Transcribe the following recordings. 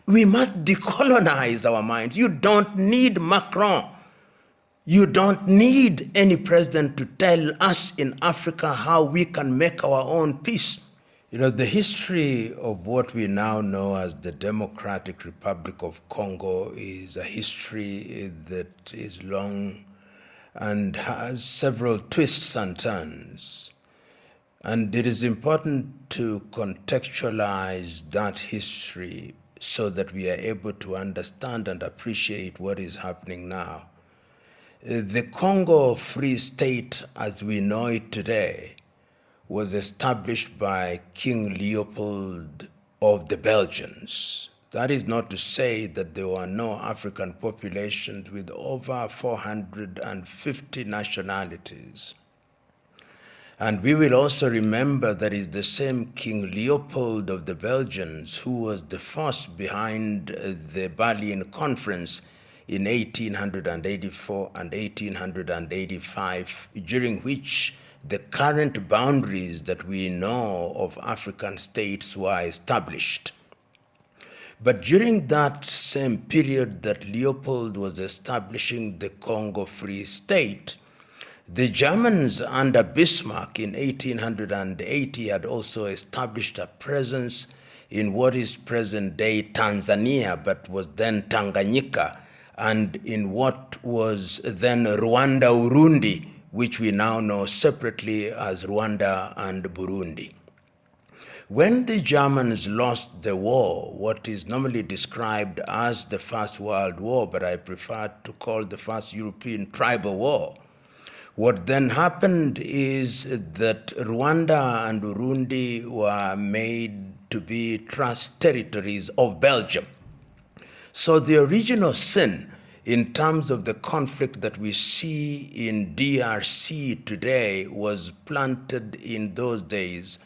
We must decolonize our minds. You don't need Macron. You don't need any president to tell us in Africa how we can make our own peace. You know, the history of what we now know as the Democratic Republic of Congo is a history that is long and has several twists and turns. And it is important to contextualize that history so that we are able to understand and appreciate what is happening now. The Congo Free State, as we know it today, was established by King Leopold of the Belgians. That is not to say that there were no African populations with over 450 nationalities. And we will also remember that it's the same King Leopold of the Belgians who was the force behind the Berlin Conference in 1884 and 1885, during which the current boundaries that we know of African states were established. But during that same period that Leopold was establishing the Congo Free State, the Germans under Bismarck in 1880 had also established a presence in what is present-day Tanzania, but was then Tanganyika, and in what was then Rwanda, Urundi, which we now know separately as Rwanda and Burundi. When the Germans lost the war, what is normally described as the First World War, but I prefer to call the First European Tribal War, what then happened is that Rwanda and Burundi were made to be trust territories of Belgium. So the original sin in terms of the conflict that we see in DRC today was planted in those days,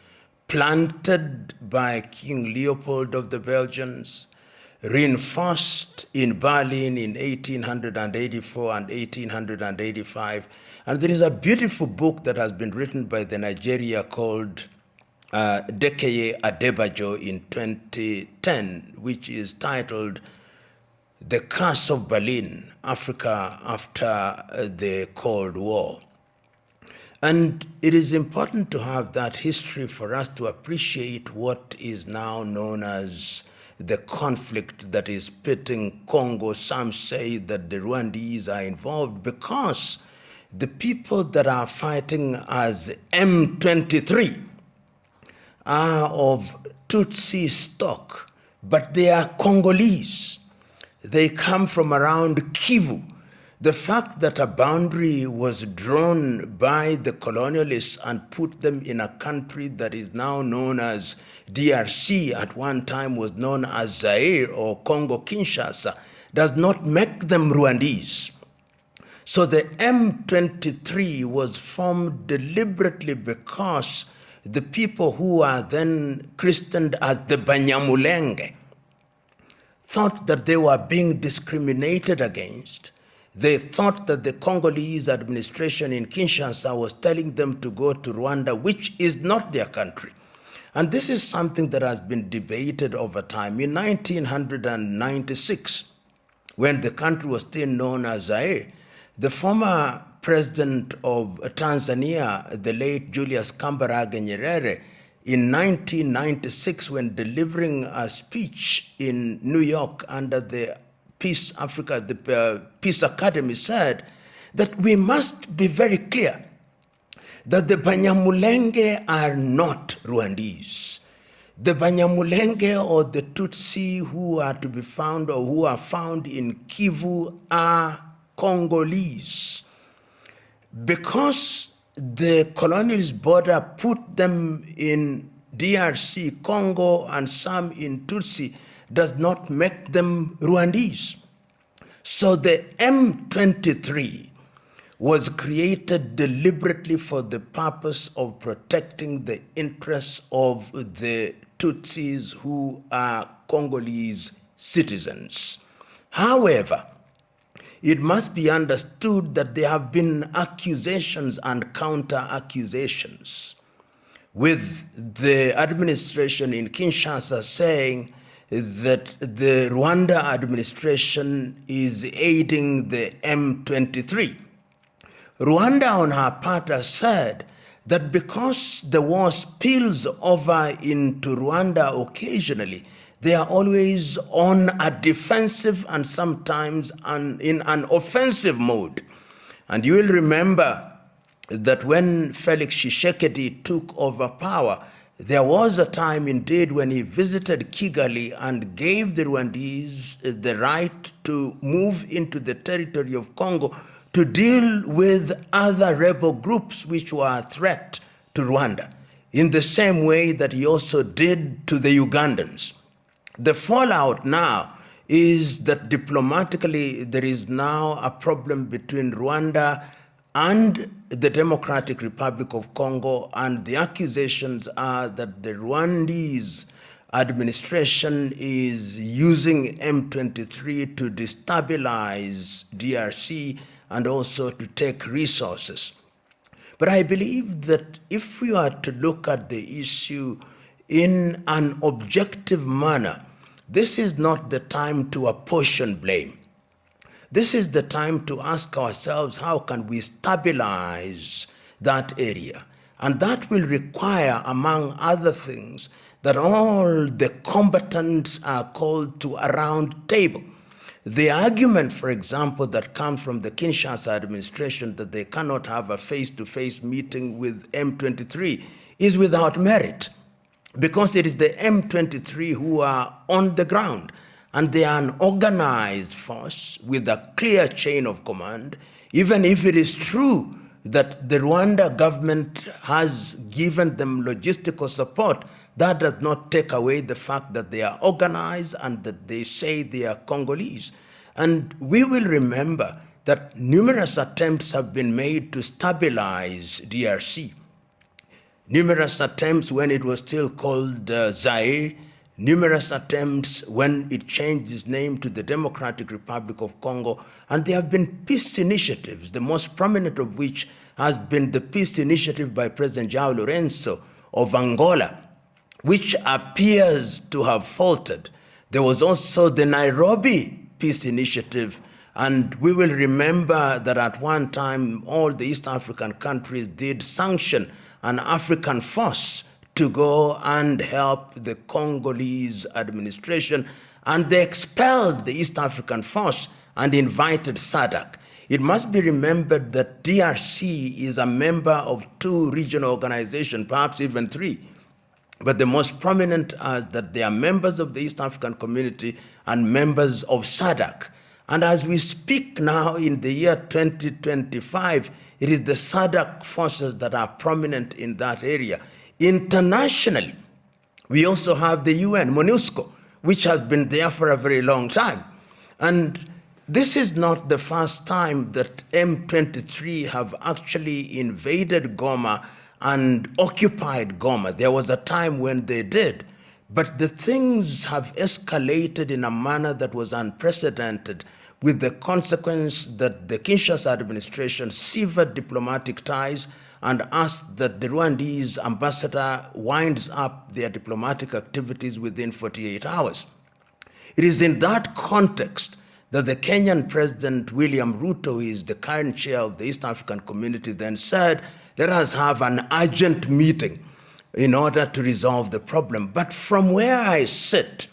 planted by King Leopold of the Belgians, reinforced in Berlin in 1884 and 1885. And there is a beautiful book that has been written by the Nigeria called Dekeye Adebajo in 2010, which is titled The Curse of Berlin, Africa After the Cold War. And it is important to have that history for us to appreciate what is now known as the conflict that is pitting Congo. Some say that the Rwandese are involved because the people that are fighting as M23 are of Tutsi stock, but they are Congolese. They come from around Kivu. The fact that a boundary was drawn by the colonialists and put them in a country that is now known as DRC, at one time was known as Zaire or Congo Kinshasa, does not make them Rwandese. So the M23 was formed deliberately because the people who are then christened as the Banyamulenge thought that they were being discriminated against. They thought that the Congolese administration in Kinshasa was telling them to go to Rwanda, which is not their country. And this is something that has been debated over time. In 1996, when the country was still known as Zaire, the former president of Tanzania, the late Julius Kambarage Nyerere, in 1996, when delivering a speech in New York under the Peace Africa, the Peace Academy, said that we must be very clear that the Banyamulenge are not Rwandese. The Banyamulenge or the Tutsi who are to be found or who are found in Kivu are Congolese. Because the colonialist border put them in DRC, Congo, and some in Tutsi, does not make them Rwandese. So the M23 was created deliberately for the purpose of protecting the interests of the Tutsis who are Congolese citizens. However, it must be understood that there have been accusations and counter-accusations, with the administration in Kinshasa saying that the Rwanda administration is aiding the M23. Rwanda, on her part, has said that because the war spills over into Rwanda occasionally, they are always on a defensive and sometimes in an offensive mode. And you will remember that when Felix Tshisekedi took over power, there was a time indeed when he visited Kigali and gave the Rwandese the right to move into the territory of Congo to deal with other rebel groups which were a threat to Rwanda, in the same way that he also did to the Ugandans. The fallout now is that diplomatically there is now a problem between Rwanda and the Democratic Republic of Congo, and the accusations are that the Rwandese administration is using M23 to destabilize DRC and also to take resources. But I believe that if we are to look at the issue in an objective manner, this is not the time to apportion blame. This is the time to ask ourselves, how can we stabilize that area? And that will require, among other things, that all the combatants are called to a round table. The argument, for example, that comes from the Kinshasa administration that they cannot have a face-to-face meeting with M23 is without merit, because it is the M23 who are on the ground, and they are an organized force with a clear chain of command. Even if it is true that the Rwanda government has given them logistical support, that does not take away the fact that they are organized and that they say they are Congolese. And we will remember that numerous attempts have been made to stabilize DRC. Numerous attempts when it was still called Zaire, numerous attempts when it changed its name to the Democratic Republic of Congo, and there have been peace initiatives, the most prominent of which has been the peace initiative by President João Lourenço of Angola, which appears to have faltered. There was also the Nairobi peace initiative, and we will remember that at one time all the East African countries did sanction an African force to go and help the Congolese administration, and they expelled the East African force and invited SADC. It must be remembered that DRC is a member of 2 regional organizations, perhaps even 3. But the most prominent are that they are members of the East African community and members of SADC. And as we speak now in the year 2025, it is the SADC forces that are prominent in that area. Internationally, we also have the UN, MONUSCO, which has been there for a very long time. And this is not the first time that M23 have actually invaded Goma and occupied Goma. There was a time when they did, but the things have escalated in a manner that was unprecedented, with the consequence that the Kinshasa administration severed diplomatic ties and asked that the Rwandese ambassador winds up their diplomatic activities within 48 hours. It is in that context that the Kenyan President William Ruto, who is the current chair of the East African community, then said, let us have an urgent meeting in order to resolve the problem. But from where I sit,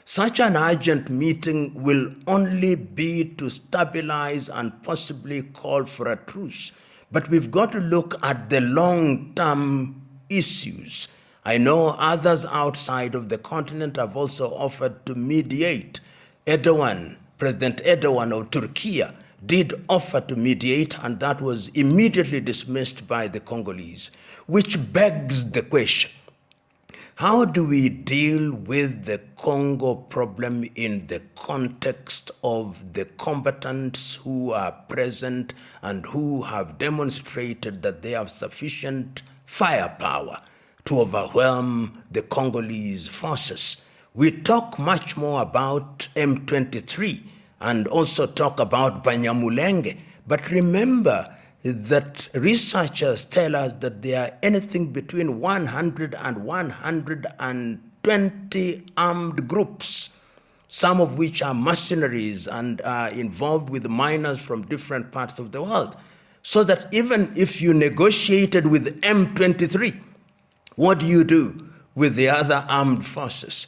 such an urgent meeting will only be to stabilize and possibly call for a truce. But we've got to look at the long-term issues. I know others outside of the continent have also offered to mediate. President Erdogan of Turkey did offer to mediate, and that was immediately dismissed by the Congolese, which begs the question, how do we deal with the Congo problem in the context of the combatants who are present and who have demonstrated that they have sufficient firepower to overwhelm the Congolese forces? We talk much more about M23 and also talk about Banyamulenge, but remember that researchers tell us that there are anything between 100 and 120 20 armed groups, some of which are mercenaries and are involved with miners from different parts of the world. So that even if you negotiated with M23, what do you do with the other armed forces?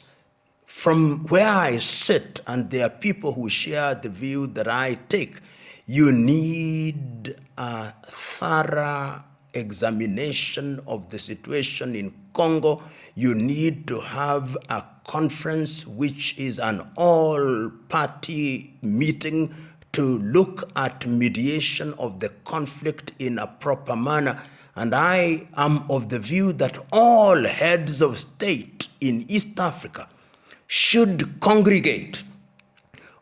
From where I sit, and there are people who share the view that I take, you need a thorough examination of the situation in Congo. You need to have a conference which is an all-party meeting to look at mediation of the conflict in a proper manner. And I am of the view that all heads of state in East Africa should congregate.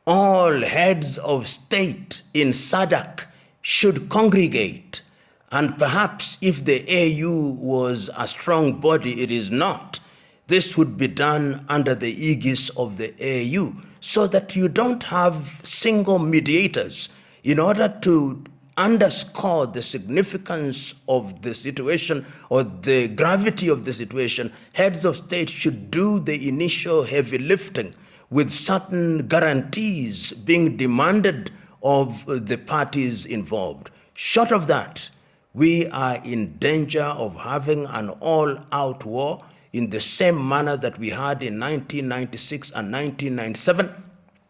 All heads of state in SADC should congregate. And perhaps if the AU was a strong body, it is not. This would be done under the aegis of the AU, so that you don't have single mediators. In order to underscore the significance of the situation or the gravity of the situation, heads of state should do the initial heavy lifting with certain guarantees being demanded of the parties involved. Short of that, we are in danger of having an all-out war in the same manner that we had in 1996 and 1997,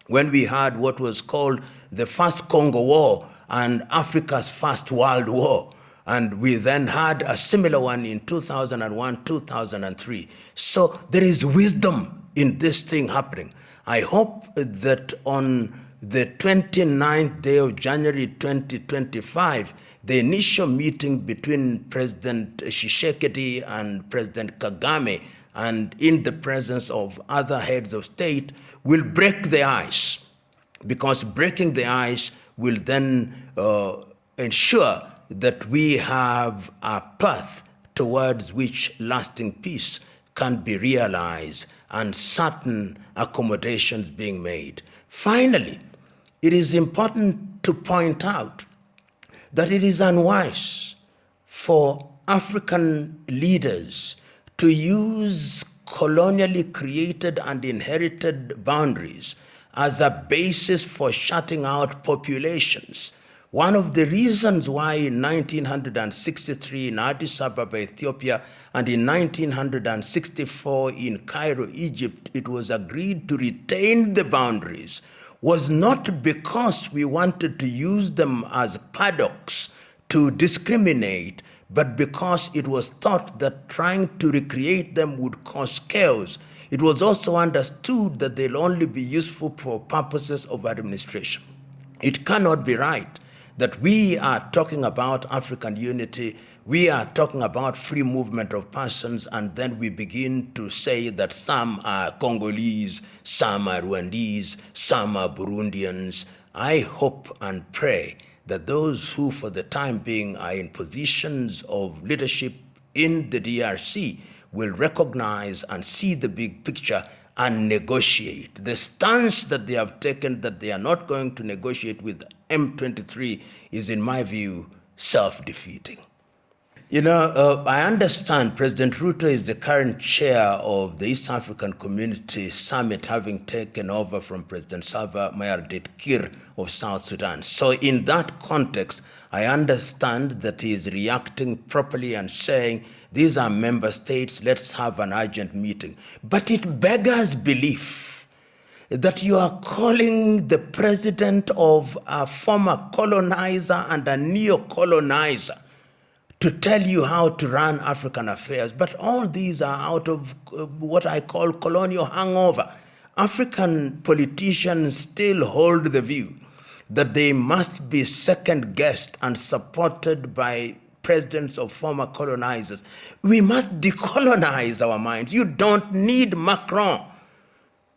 when we had what was called the First Congo War and Africa's First World War. And we then had a similar one in 2001, 2003. So there is wisdom in this thing happening. I hope that on the 29th day of January 2025, the initial meeting between President Tshisekedi and President Kagame, and in the presence of other heads of state, will break the ice, because breaking the ice will then ensure that we have a path towards which lasting peace can be realized and certain accommodations being made. Finally, it is important to point out that it is unwise for African leaders to use colonially created and inherited boundaries as a basis for shutting out populations. One of the reasons why in 1963 in Addis Ababa, Ethiopia, and in 1964 in Cairo, Egypt, it was agreed to retain the boundaries was not because we wanted to use them as paddocks to discriminate, but because it was thought that trying to recreate them would cause chaos. It was also understood that they'll only be useful for purposes of administration. It cannot be right that we are talking about African unity, we are talking about free movement of persons, and then we begin to say that some are Congolese, some are Rwandese, some are Burundians. I hope and pray that those who for the time being are in positions of leadership in the DRC will recognize and see the big picture and negotiate. The stance that they have taken that they are not going to negotiate with M23 is, in my view, self-defeating. You know, I understand President Ruto is the current chair of the East African Community Summit, having taken over from President Salva Mayardit Kir of South Sudan. So in that context, I understand that he is reacting properly and saying, these are member states, let's have an urgent meeting. But it beggars belief that you are calling the president of a former colonizer and a neo-colonizer to tell you how to run African affairs. But all these are out of what I call colonial hangover. African politicians still hold the view that they must be second-guessed and supported by presidents of former colonizers. We must decolonize our minds. You don't need Macron.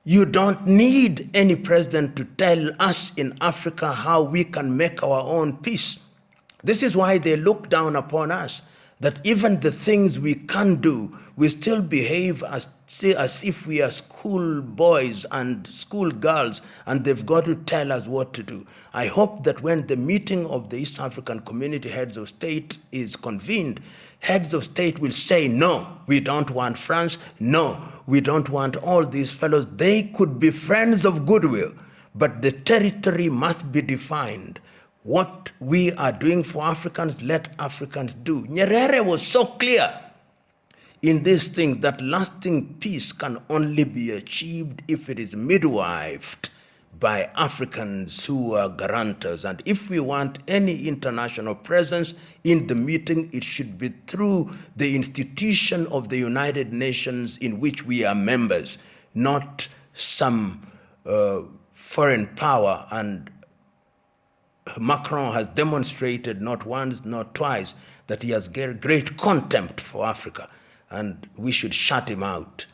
You don't need any president to tell us in Africa how we can make our own peace. This is why they look down upon us, that even the things we can do, we still behave as if we are school boys and school girls, and they've got to tell us what to do. I hope that when the meeting of the East African Community Heads of State is convened, Heads of state will say, no, we don't want France. No, we don't want all these fellows. They could be friends of goodwill, but the territory must be defined. What we are doing for Africans, let Africans do. Nyerere was so clear in these things that lasting peace can only be achieved if it is midwifed by Africans who are guarantors. And if we want any international presence in the meeting, it should be through the institution of the United Nations in which we are members, not some foreign power. And Macron has demonstrated not once, not twice, that he has great contempt for Africa, and we should shut him out.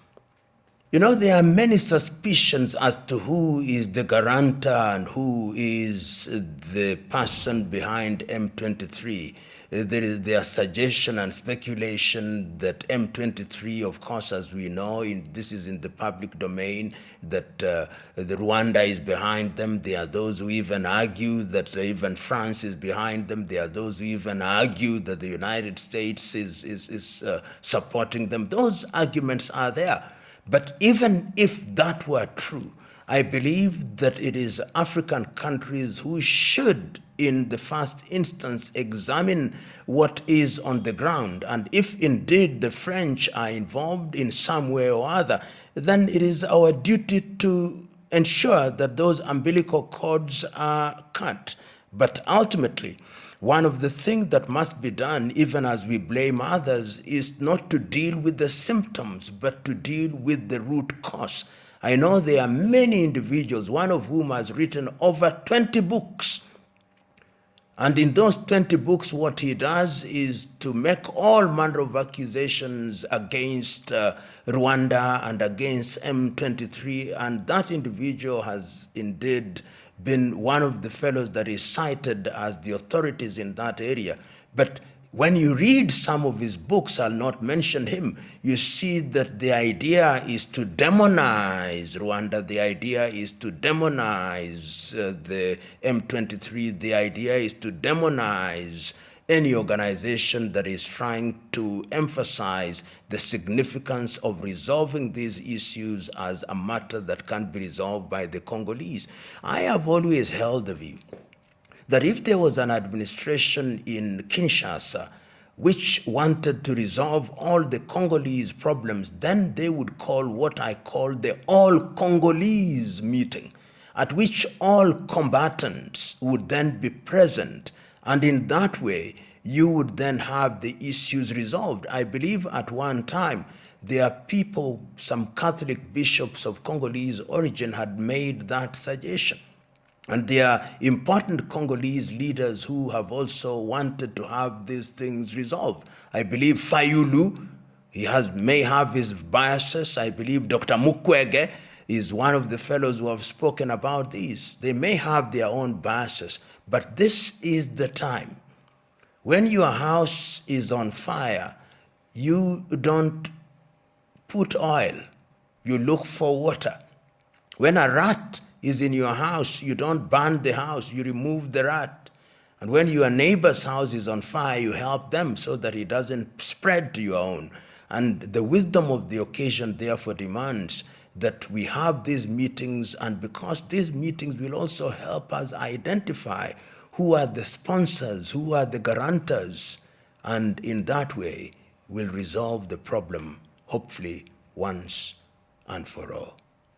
You know, there are many suspicions as to who is the guarantor and who is the person behind M23. There are suggestion and speculation that M23, of course, as we know, this is in the public domain, that the Rwanda is behind them. There are those who even argue that even France is behind them. There are those who even argue that the United States is supporting them. Those arguments are there. But even if that were true, I believe that it is African countries who should, in the first instance, examine what is on the ground. And if indeed the French are involved in some way or other, then it is our duty to ensure that those umbilical cords are cut. But ultimately, one of the things that must be done, even as we blame others, is not to deal with the symptoms, but to deal with the root cause. I know there are many individuals, one of whom has written over 20 books. And in those 20 books, what he does is to make all manner of accusations against Rwanda and against M23. And that individual has indeed been one of the fellows that is cited as the authorities in that area. But when you read some of his books, I'll not mention him, you see that the idea is to demonize Rwanda, the idea is to demonize the M23, the idea is to demonize any organization that is trying to emphasize the significance of resolving these issues as a matter that can be resolved by the Congolese. I have always held the view that if there was an administration in Kinshasa which wanted to resolve all the Congolese problems, then they would call what I call the all-Congolese meeting, at which all combatants would then be present. And in that way, you would then have the issues resolved. I believe at one time, there are people, some Catholic bishops of Congolese origin had made that suggestion. And there are important Congolese leaders who have also wanted to have these things resolved. I believe Fayulu, may have his biases. I believe Dr. Mukwege is one of the fellows who have spoken about these. They may have their own biases, but this is the time. When your house is on fire, you don't put oil, you look for water. When a rat is in your house, you don't burn the house, you remove the rat. And when your neighbor's house is on fire, you help them so that it doesn't spread to your own. And the wisdom of the occasion therefore demands that we have these meetings, and because these meetings will also help us identify who are the sponsors, who are the guarantors, and in that way we'll resolve the problem, hopefully once and for all.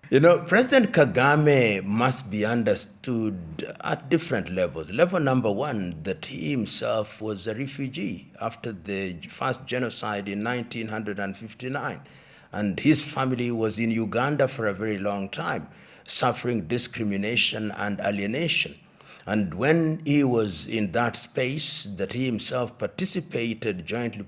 You know, President Kagame must be understood at different levels. Level number one, that he himself was a refugee after the first genocide in 1959. And his family was in Uganda for a very long time, suffering discrimination and alienation. And when he was in that space, that he himself participated jointly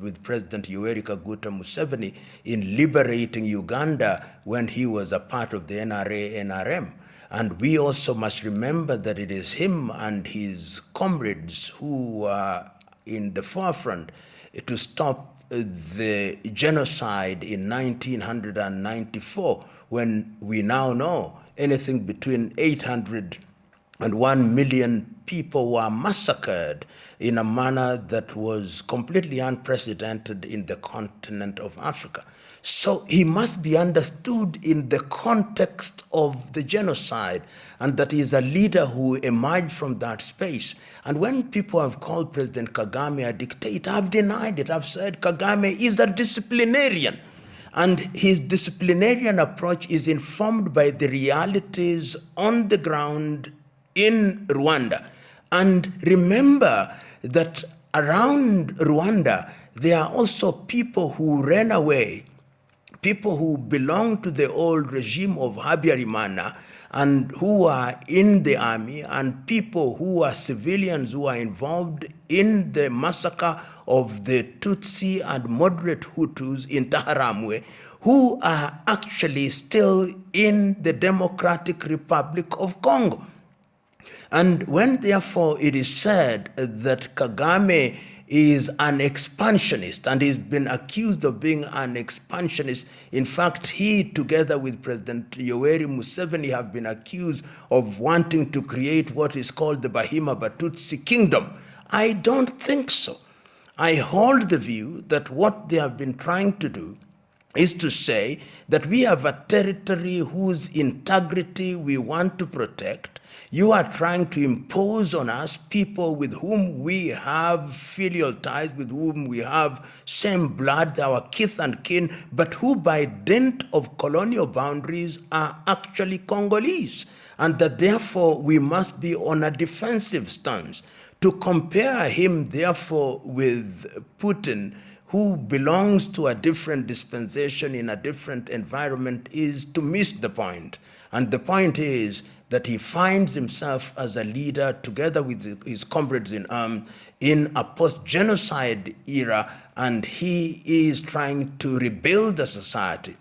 with President Yoweri Kaguta Museveni in liberating Uganda when he was a part of the NRA-NRM. And we also must remember that it is him and his comrades who are in the forefront to stop the genocide in 1994, when we now know anything between 800 and 1 million people were massacred in a manner that was completely unprecedented in the continent of Africa. So he must be understood in the context of the genocide, and that he is a leader who emerged from that space. And when people have called President Kagame a dictator, I've denied it. I've said Kagame is a disciplinarian. And his disciplinarian approach is informed by the realities on the ground in Rwanda. And remember that around Rwanda, there are also people who ran away, people who belong to the old regime of Habyarimana and who are in the army, and people who are civilians who are involved in the massacre of the Tutsi and moderate Hutus in Taharamwe, who are actually still in the Democratic Republic of Congo. And when therefore it is said that Kagame is an expansionist, and he's been accused of being an expansionist. In fact, he, together with President Yoweri Museveni, have been accused of wanting to create what is called the Bahima Batutsi Kingdom. I don't think so. I hold the view that what they have been trying to do is to say that we have a territory whose integrity we want to protect. You are trying to impose on us people with whom we have filial ties, with whom we have same blood, our kith and kin, but who by dint of colonial boundaries are actually Congolese, and that therefore we must be on a defensive stance. To compare him therefore with Putin, who belongs to a different dispensation in a different environment, is to miss the point. And the point is that he finds himself as a leader together with his comrades in arms in a post-genocide era, and he is trying to rebuild a society.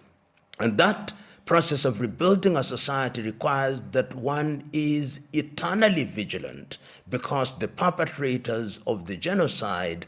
And that process of rebuilding a society requires that one is eternally vigilant, because the perpetrators of the genocide,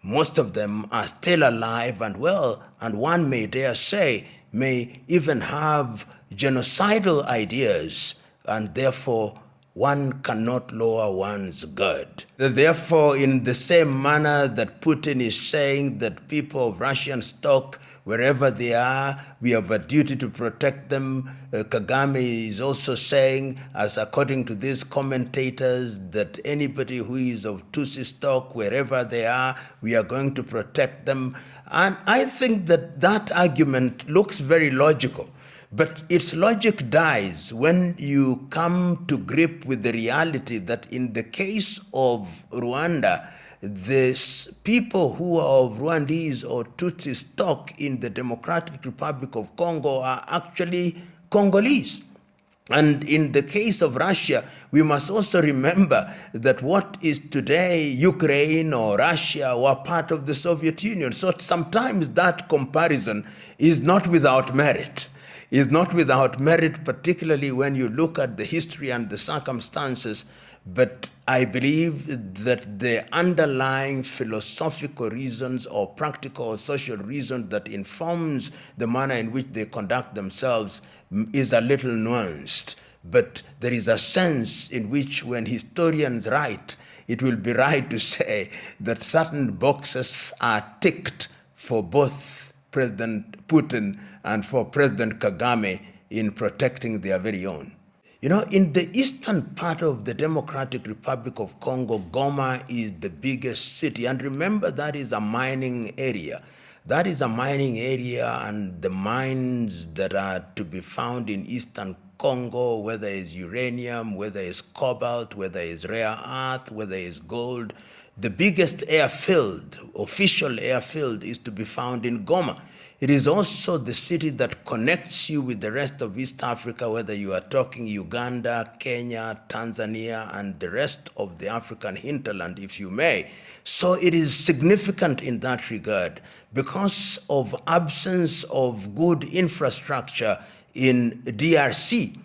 most of them are still alive and well, and one may dare say may even have genocidal ideas, and therefore one cannot lower one's guard. Therefore, in the same manner that Putin is saying that people of Russian stock, wherever they are, we have a duty to protect them, Kagame is also saying, as according to these commentators, that anybody who is of Tutsi stock, wherever they are, we are going to protect them. And I think that that argument looks very logical. But its logic dies when you come to grip with the reality that in the case of Rwanda, the people who are of Rwandese or Tutsi stock in the Democratic Republic of Congo are actually Congolese. And in the case of Russia, we must also remember that what is today Ukraine or Russia were part of the Soviet Union. So sometimes that comparison is not without merit. Is not without merit, particularly when you look at the history and the circumstances. But I believe that the underlying philosophical reasons or practical or social reasons that informs the manner in which they conduct themselves is a little nuanced. But there is a sense in which when historians write, it will be right to say that certain boxes are ticked for both President Putin and for President Kagame in protecting their very own. You know, in the eastern part of the Democratic Republic of Congo, Goma is the biggest city. And remember, that is a mining area. That is a mining area, and the mines that are to be found in eastern Congo, whether it's uranium, whether it's cobalt, whether it's rare earth, whether it's gold, the biggest airfield, official airfield, is to be found in Goma. It is also the city that connects you with the rest of East Africa, whether you are talking Uganda, Kenya, Tanzania, and the rest of the African hinterland, if you may. So it is significant in that regard because of absence of good infrastructure in DRC.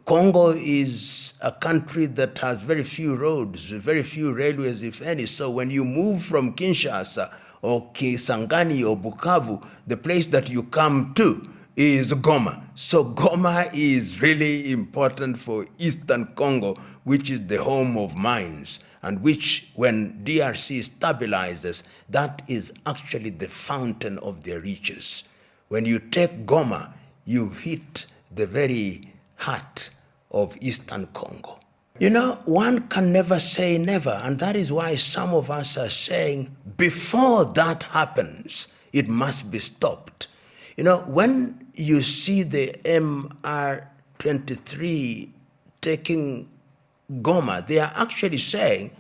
Congo is a country that has very few roads, very few railways, if any. So when you move from Kinshasa or Kisangani or Bukavu, the place that you come to is Goma. So Goma is really important for Eastern Congo, which is the home of mines, and which, when DRC stabilizes, that is actually the fountain of their riches. When you take Goma, you hit the very heart of Eastern Congo. You know, one can never say never, and that is why some of us are saying, before that happens, it must be stopped. You know, when you see the M23 taking Goma, they are actually saying,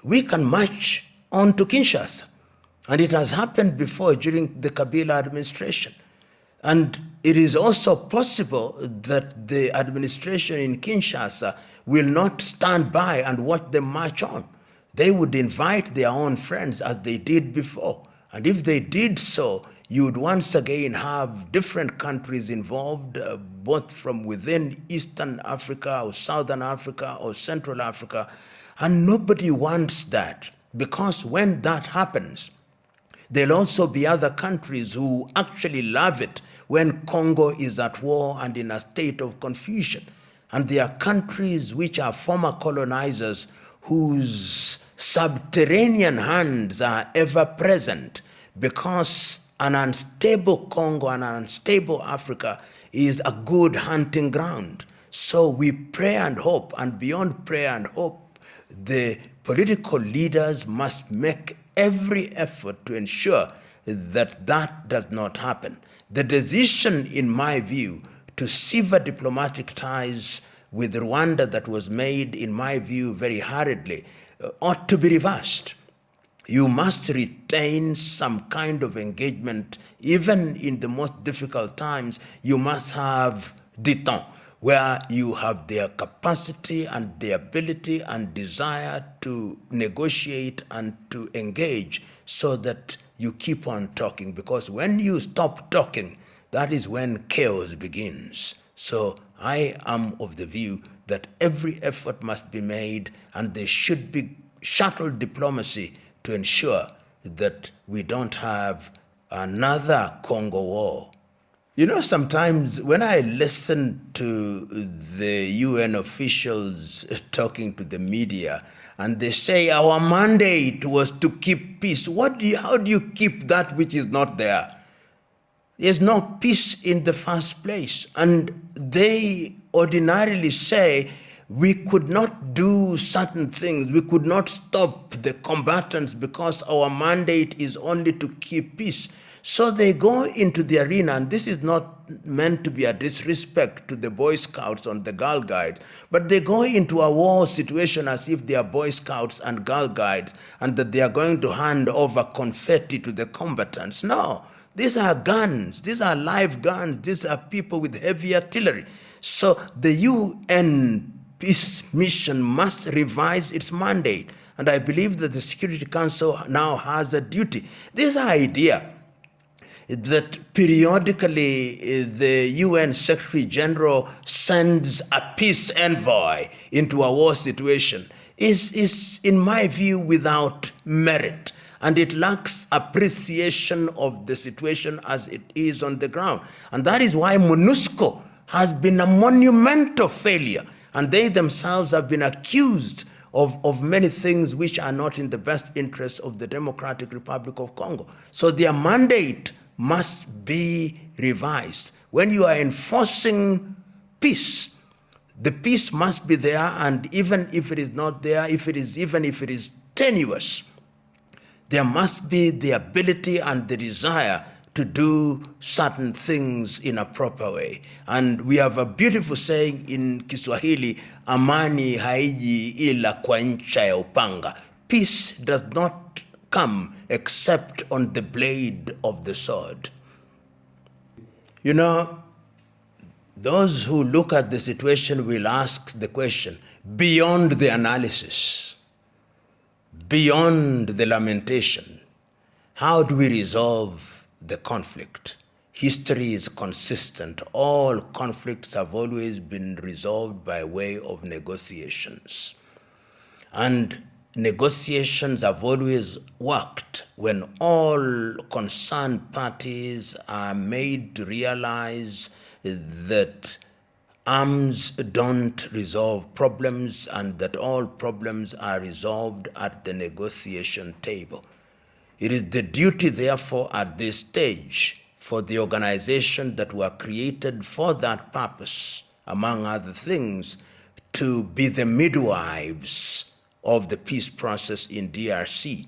we can march on to Kinshasa. And it has happened before during the Kabila administration. And it is also possible that the administration in Kinshasa will not stand by and watch them march on. They would invite their own friends as they did before. And if they did so, you would once again have different countries involved, both from within Eastern Africa or Southern Africa or Central Africa. And nobody wants that, because when that happens, there'll also be other countries who actually love it when Congo is at war and in a state of confusion. And there are countries which are former colonizers whose subterranean hands are ever present, because an unstable Congo and an unstable Africa is a good hunting ground. So we pray and hope, and beyond prayer and hope, the political leaders must make every effort to ensure that that does not happen. The decision, in my view, to sever diplomatic ties with Rwanda that was made, in my view, very hurriedly, ought to be reversed. You must retain some kind of engagement. Even in the most difficult times, you must have détente, where you have their capacity and the ability and desire to negotiate and to engage, so that you keep on talking. Because when you stop talking, that is when chaos begins. So I am of the view that every effort must be made, and there should be shuttle diplomacy to ensure that we don't have another Congo war. You know, sometimes when I listen to the UN officials talking to the media, and they say our mandate was to keep peace, how do you keep that which is not there? There's no peace in the first place. And they ordinarily say, we could not do certain things. We could not stop the combatants because our mandate is only to keep peace. So they go into the arena, and this is not meant to be a disrespect to the Boy Scouts and the Girl Guides, but they go into a war situation as if they are Boy Scouts and Girl Guides, and that they are going to hand over confetti to the combatants. No, these are guns. These are live guns. These are people with heavy artillery. So the UN peace mission must revise its mandate. And I believe that the Security Council now has a duty. This idea that periodically the UN Secretary General sends a peace envoy into a war situation is, in my view, without merit. And it lacks appreciation of the situation as it is on the ground. And that is why MONUSCO has been a monumental failure. And they themselves have been accused of many things which are not in the best interest of the Democratic Republic of Congo. So their mandate must be revised. When you are enforcing peace, the peace must be there, and even if it is not there, even if it is tenuous, there must be the ability and the desire to do certain things in a proper way. And we have a beautiful saying in Kiswahili, amani haiji ila kwa ncha ya upanga. Peace does not come except on the blade of the sword. You know, those who look at the situation will ask the question, beyond the analysis, beyond the lamentation, how do we resolve the conflict? History is consistent. All conflicts have always been resolved by way of negotiations. And negotiations have always worked when all concerned parties are made to realize that arms don't resolve problems and that all problems are resolved at the negotiation table. It is the duty, therefore, at this stage for the organizations that were created for that purpose, among other things, to be the midwives of the peace process in DRC.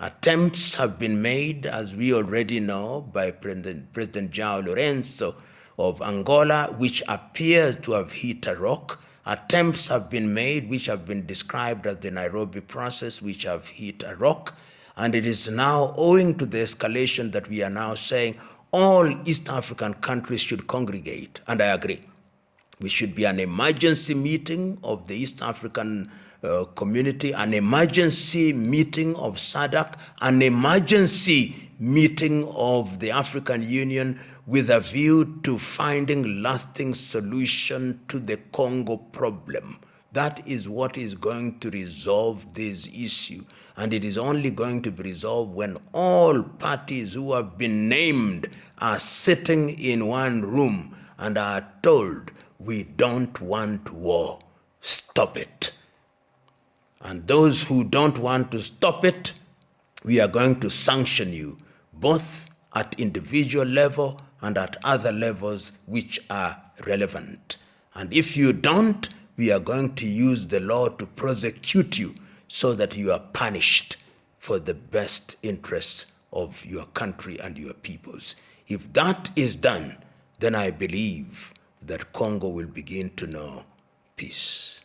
Attempts have been made, as we already know, by President João Lourenço of Angola, which appears to have hit a rock. Attempts have been made, which have been described as the Nairobi process, which have hit a rock. And it is now owing to the escalation that we are now saying all East African countries should congregate. And I agree. We should be an emergency meeting of the East African community, an emergency meeting of SADC, an emergency meeting of the African Union with a view to finding lasting solution to the Congo problem. That is what is going to resolve this issue. And it is only going to be resolved when all parties who have been named are sitting in one room and are told, we don't want war, stop it. And those who don't want to stop it, we are going to sanction you, both at individual level and at other levels which are relevant. And if you don't, we are going to use the law to prosecute you so that you are punished for the best interests of your country and your peoples. If that is done, then I believe that Congo will begin to know peace.